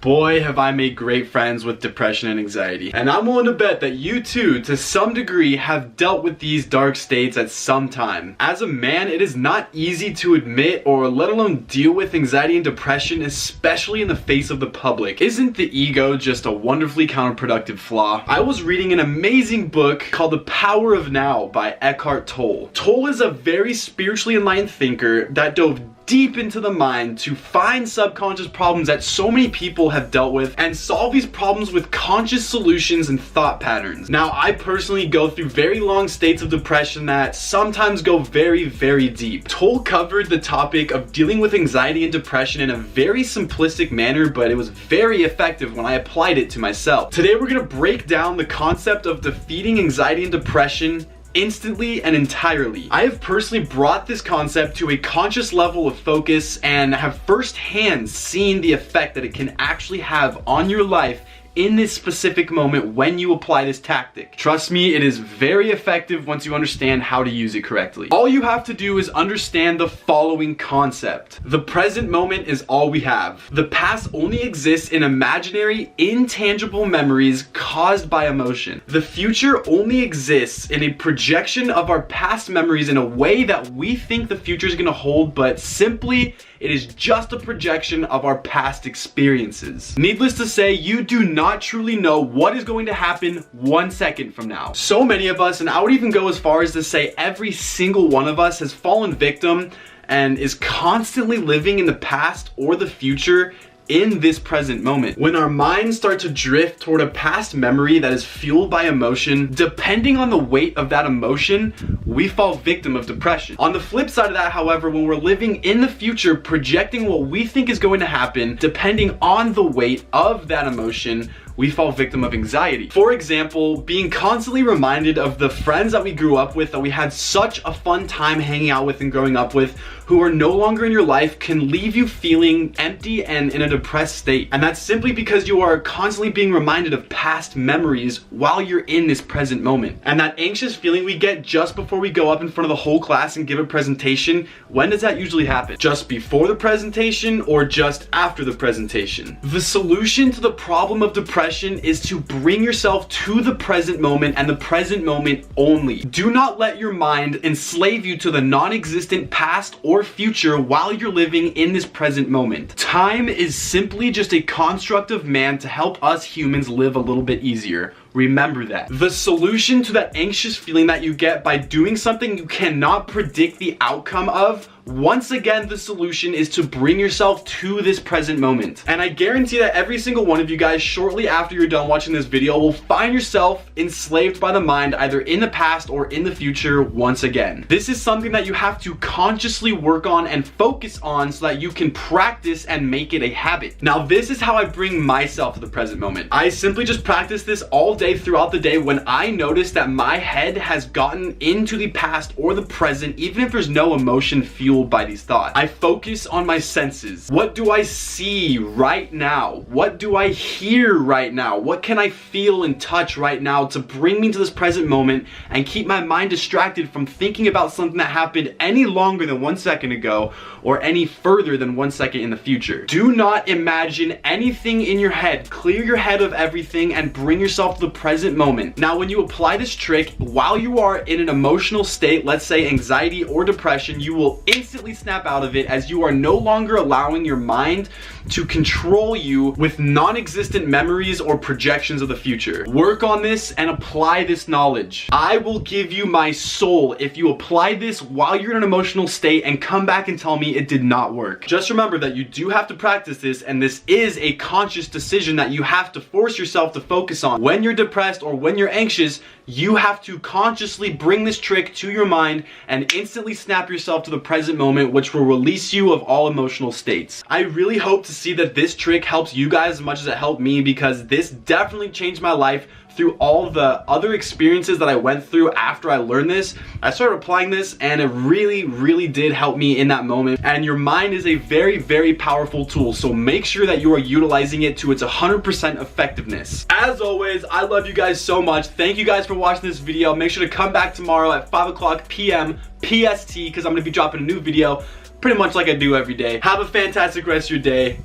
Boy, have I made great friends with depression and anxiety. And I'm willing to bet that you too, to some degree, have dealt with these dark states at some time. As a man, it is not easy to admit or let alone deal with anxiety and depression, especially in the face of the public. Isn't the ego just a wonderfully counterproductive flaw? I was reading an amazing book called The Power of Now by Eckhart Tolle. Tolle is a very spiritually enlightened thinker that dove deep into the mind to find subconscious problems that so many people have dealt with and solve these problems with conscious solutions and thought patterns. Now, I personally go through very long states of depression that sometimes go very, very deep. Tolle covered the topic of dealing with anxiety and depression in a very simplistic manner, but it was very effective when I applied it to myself. Today, we're gonna break down the concept of defeating anxiety and depression instantly and entirely. I have personally brought this concept to a conscious level of focus and have firsthand seen the effect that it can actually have on your life in this specific moment when you apply this tactic. Trust me, it is very effective once you understand how to use it correctly. All you have to do is understand the following concept. The present moment is all we have. The past only exists in imaginary, intangible memories caused by emotion. The future only exists in a projection of our past memories in a way that we think the future is gonna hold, but simply, it is just a projection of our past experiences. Needless to say, you do not truly know what is going to happen 1 second from now. So many of us, and I would even go as far as to say every single one of us, has fallen victim and is constantly living in the past or the future in this present moment. When our minds start to drift toward a past memory that is fueled by emotion, depending on the weight of that emotion, we fall victim of depression. On the flip side of that, however, when we're living in the future, projecting what we think is going to happen, depending on the weight of that emotion, we fall victim of anxiety. For example, being constantly reminded of the friends that we grew up with, that we had such a fun time hanging out with and growing up with, who are no longer in your life, can leave you feeling empty and in a depressed state. And that's simply because you are constantly being reminded of past memories while you're in this present moment. And that anxious feeling we get just before we go up in front of the whole class and give a presentation, when does that usually happen? Just before the presentation or just after the presentation? The solution to the problem of depression is to bring yourself to the present moment and the present moment only. Do not let your mind enslave you to the non-existent past or future while you're living in this present moment. Time is simply just a construct of man to help us humans live a little bit easier. Remember that. The solution to that anxious feeling that you get by doing something you cannot predict the outcome of, once again, the solution is to bring yourself to this present moment. And I guarantee that every single one of you guys, shortly after you're done watching this video, will find yourself enslaved by the mind, either in the past or in the future once again. This is something that you have to consciously work on and focus on so that you can practice and make it a habit. Now, this is how I bring myself to the present moment. I simply just practice this all day throughout the day. When I notice that my head has gotten into the past or the present, even if there's no emotion fueled by these thoughts, I focus on my senses. What do I see right now? What do I hear right now? What can I feel and touch right now to bring me to this present moment and keep my mind distracted from thinking about something that happened any longer than 1 second ago or any further than 1 second in the future? Do not imagine anything in your head. Clear your head of everything and bring yourself to the present moment. Now, when you apply this trick while you are in an emotional state, let's say anxiety or depression, you will instantly snap out of it, as you are no longer allowing your mind to control you with non-existent memories or projections of the future. Work on this and apply this knowledge. I will give you my soul if you apply this while you're in an emotional state and come back and tell me it did not work. Just remember that you do have to practice this, and this is a conscious decision that you have to force yourself to focus on. When you're depressed or when you're anxious, you have to consciously bring this trick to your mind and instantly snap yourself to the present moment, which will release you of all emotional states. I really hope to see that this trick helps you guys as much as it helped me, because this definitely changed my life. Through all the other experiences that I went through after I learned this, I started applying this, and it really did help me in that moment. And your mind is a very powerful tool, so make sure that you are utilizing it to its 100% effectiveness. As always, I love you guys so much. Thank you guys for watching this video. Make sure to come back tomorrow at 5 p.m. PST, because I'm going to be dropping a new video pretty much like I do every day. Have a fantastic rest of your day.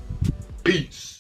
Peace.